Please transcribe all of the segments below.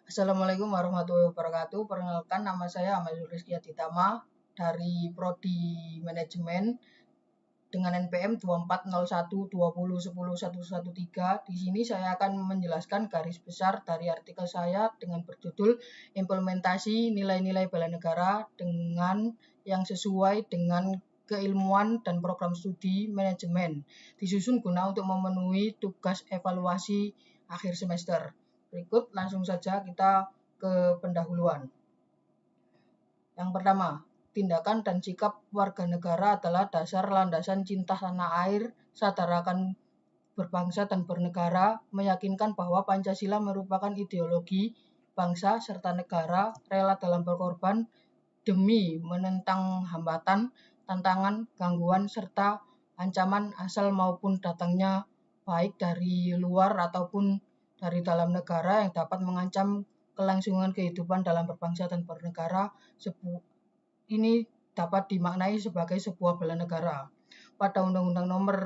Assalamualaikum warahmatullahi wabarakatuh. Perkenalkan, nama saya Amadul Rizky Aditama dari Prodi Manajemen dengan NPM 240120101113. Di sini saya akan menjelaskan garis besar dari artikel saya dengan berjudul Implementasi Nilai-nilai Bela Negara dengan yang sesuai dengan keilmuan dan program studi manajemen, disusun guna untuk memenuhi tugas evaluasi akhir semester. Berikut langsung saja kita ke pendahuluan. Yang pertama, tindakan dan sikap warga negara adalah dasar landasan cinta tanah air, sadar akan berbangsa dan bernegara, meyakinkan bahwa Pancasila merupakan ideologi bangsa serta negara, rela dalam berkorban demi menentang hambatan, tantangan, gangguan, serta ancaman asal maupun datangnya baik dari luar ataupun dari dalam negara yang dapat mengancam kelangsungan kehidupan dalam berbangsa dan bernegara. Ini dapat dimaknai sebagai sebuah bela negara. Pada Undang-Undang Nomor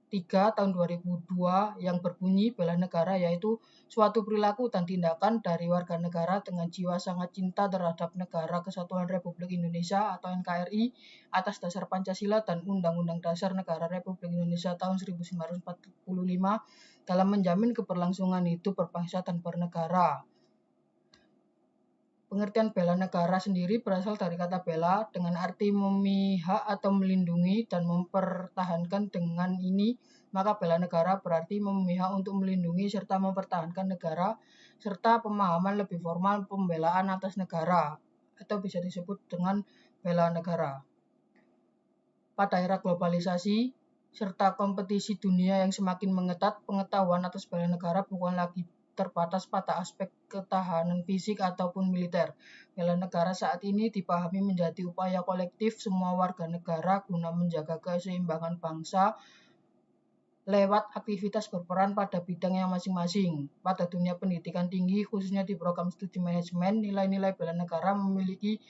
3 Tahun 2002 yang berbunyi bela negara yaitu suatu perilaku dan tindakan dari warga negara dengan jiwa sangat cinta terhadap Negara Kesatuan Republik Indonesia atau NKRI atas dasar Pancasila dan Undang-Undang Dasar Negara Republik Indonesia tahun 1945 dalam menjamin keberlangsungan hidup berbangsa dan bernegara. Pengertian bela negara sendiri berasal dari kata bela dengan arti memihak atau melindungi dan mempertahankan. Dengan ini, maka bela negara berarti memihak untuk melindungi serta mempertahankan negara, serta pemahaman lebih formal pembelaan atas negara, atau bisa disebut dengan bela negara. Pada era globalisasi, serta kompetisi dunia yang semakin mengetat, pengetahuan atas bela negara bukan lagi terbatas pada aspek ketahanan fisik ataupun militer. Bela negara saat ini dipahami menjadi upaya kolektif semua warga negara guna menjaga keseimbangan bangsa lewat aktivitas berperan pada bidangnya masing-masing. Pada dunia pendidikan tinggi, khususnya di program studi manajemen, nilai-nilai bela negara memiliki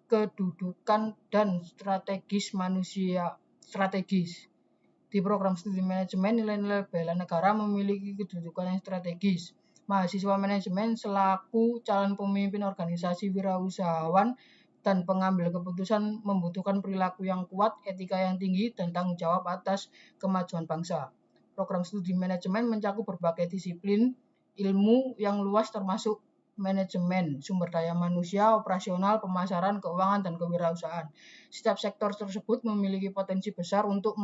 kedudukan dan strategis. Di program studi manajemen, nilai-nilai bela negara memiliki kedudukan yang strategis. Mahasiswa manajemen selaku calon pemimpin organisasi wirausahawan dan pengambil keputusan membutuhkan perilaku yang kuat, etika yang tinggi, dan tanggung jawab atas kemajuan bangsa. Program studi manajemen mencakup berbagai disiplin ilmu yang luas termasuk manajemen, sumber daya manusia, operasional, pemasaran, keuangan, dan kewirausahaan. Setiap sektor tersebut memiliki potensi besar untuk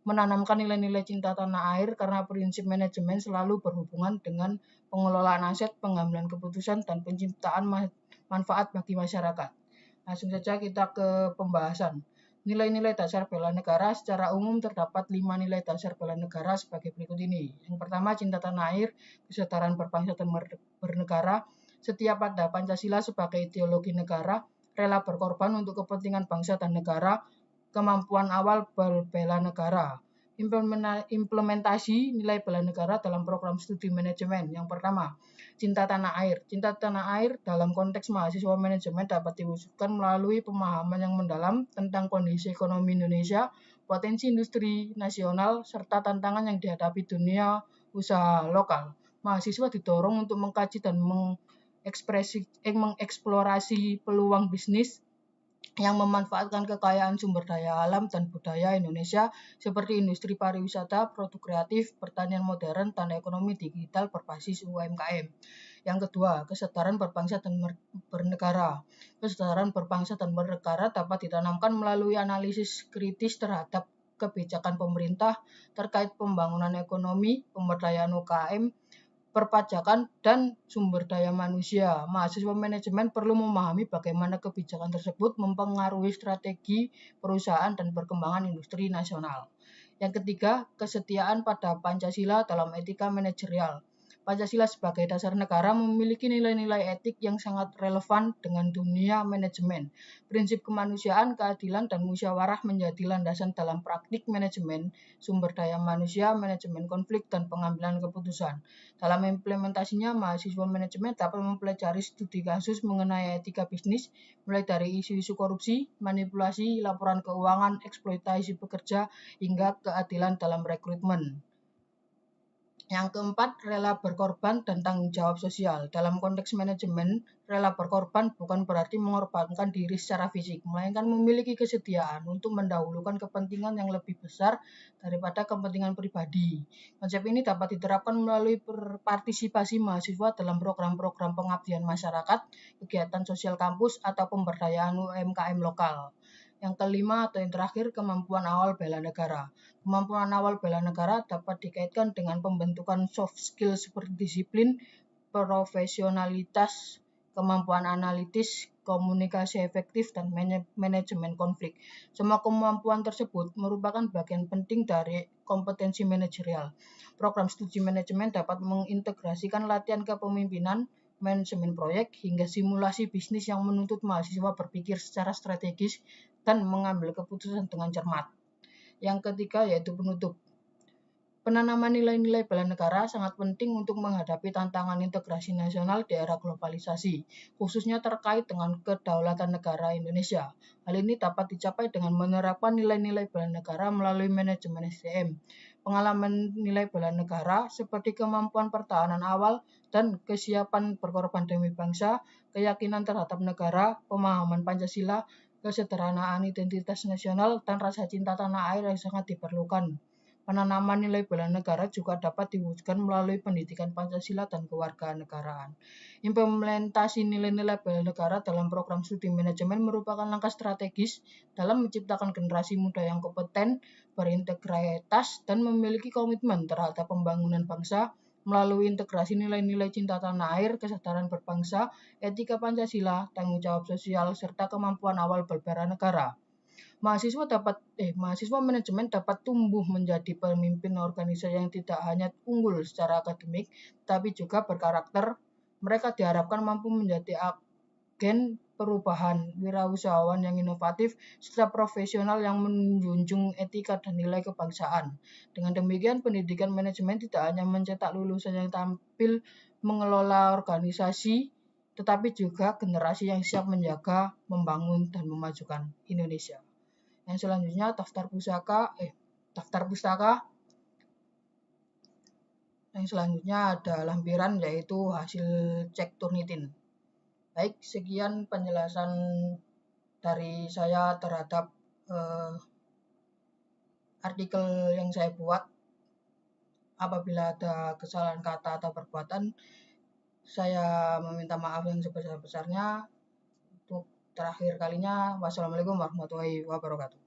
menanamkan nilai-nilai cinta tanah air karena prinsip manajemen selalu berhubungan dengan pengelolaan aset, pengambilan keputusan, dan penciptaan manfaat bagi masyarakat. Langsung saja kita ke pembahasan. Nilai-nilai dasar bela negara secara umum terdapat 5 nilai dasar bela negara sebagai berikut ini. Yang pertama, cinta tanah air, kesetaraan berbangsa dan bernegara, setia pada Pancasila sebagai ideologi negara, rela berkorban untuk kepentingan bangsa dan negara, kemampuan awal berbela negara. Implementasi nilai bela negara dalam program studi manajemen. Yang pertama, cinta tanah air. Cinta tanah air dalam konteks mahasiswa manajemen dapat diwujudkan melalui pemahaman yang mendalam tentang kondisi ekonomi Indonesia, potensi industri nasional, serta tantangan yang dihadapi dunia usaha lokal. Mahasiswa didorong untuk mengkaji dan mengeksplorasi peluang bisnis yang memanfaatkan kekayaan sumber daya alam dan budaya Indonesia seperti industri pariwisata, produk kreatif, pertanian modern, dan ekonomi digital berbasis UMKM. Yang kedua, kesetaraan berbangsa dan bernegara. Kesetaraan berbangsa dan bernegara dapat ditanamkan melalui analisis kritis terhadap kebijakan pemerintah terkait pembangunan ekonomi, pemberdayaan UKM, perpajakan, dan sumber daya manusia. Mahasiswa manajemen perlu memahami bagaimana kebijakan tersebut mempengaruhi strategi perusahaan dan perkembangan industri nasional. Yang ketiga, kesetiaan pada Pancasila dalam etika manajerial. Pancasila sebagai dasar negara memiliki nilai-nilai etik yang sangat relevan dengan dunia manajemen. Prinsip kemanusiaan, keadilan, dan musyawarah menjadi landasan dalam praktik manajemen sumber daya manusia, manajemen konflik, dan pengambilan keputusan. Dalam implementasinya, mahasiswa manajemen dapat mempelajari studi kasus mengenai etika bisnis, mulai dari isu-isu korupsi, manipulasi, laporan keuangan, eksploitasi pekerja, hingga keadilan dalam rekrutmen. Yang keempat, rela berkorban dan tanggung jawab sosial. Dalam konteks manajemen, rela berkorban bukan berarti mengorbankan diri secara fisik, melainkan memiliki kesediaan untuk mendahulukan kepentingan yang lebih besar daripada kepentingan pribadi. Konsep ini dapat diterapkan melalui partisipasi mahasiswa dalam program-program pengabdian masyarakat, kegiatan sosial kampus, atau pemberdayaan UMKM lokal. Yang kelima atau yang terakhir, kemampuan awal bela negara. Kemampuan awal bela negara dapat dikaitkan dengan pembentukan soft skill seperti disiplin, profesionalitas, kemampuan analitis, komunikasi efektif, dan manajemen konflik. Semua kemampuan tersebut merupakan bagian penting dari kompetensi manajerial. Program studi manajemen dapat mengintegrasikan latihan kepemimpinan, manajemen proyek, hingga simulasi bisnis yang menuntut mahasiswa berpikir secara strategis dan mengambil keputusan dengan cermat. Yang ketiga yaitu penutup. Penanaman nilai-nilai bela negara sangat penting untuk menghadapi tantangan integrasi nasional di era globalisasi, khususnya terkait dengan kedaulatan negara Indonesia. Hal ini dapat dicapai dengan menerapkan nilai-nilai bela negara melalui manajemen SDM. Pengalaman nilai bela negara seperti kemampuan pertahanan awal dan kesiapan berkorban demi bangsa, keyakinan terhadap negara, pemahaman Pancasila, kesederhanaan identitas nasional, dan rasa cinta tanah air yang sangat diperlukan. Penanaman nilai bela negara juga dapat diwujudkan melalui pendidikan Pancasila dan kewarganegaraan. Implementasi nilai-nilai bela negara dalam program studi manajemen merupakan langkah strategis dalam menciptakan generasi muda yang kompeten, berintegritas, dan memiliki komitmen terhadap pembangunan bangsa melalui integrasi nilai-nilai cinta tanah air, kesadaran berbangsa, etika Pancasila, tanggung jawab sosial, serta kemampuan awal berbela negara. Mahasiswa manajemen dapat tumbuh menjadi pemimpin organisasi yang tidak hanya unggul secara akademik, tapi juga berkarakter. Mereka diharapkan mampu menjadi agen perubahan, wirausahawan yang inovatif, serta profesional yang menjunjung etika dan nilai kebangsaan. Dengan demikian, pendidikan manajemen tidak hanya mencetak lulusan yang tampil mengelola organisasi, tetapi juga generasi yang siap menjaga, membangun, dan memajukan Indonesia. Yang selanjutnya daftar pustaka. Yang selanjutnya ada lampiran yaitu hasil cek Turnitin. Baik, sekian penjelasan dari saya terhadap artikel yang saya buat. Apabila ada kesalahan kata atau perbuatan, saya meminta maaf yang sebesar-besarnya. Untuk terakhir kalinya, wassalamualaikum warahmatullahi wabarakatuh.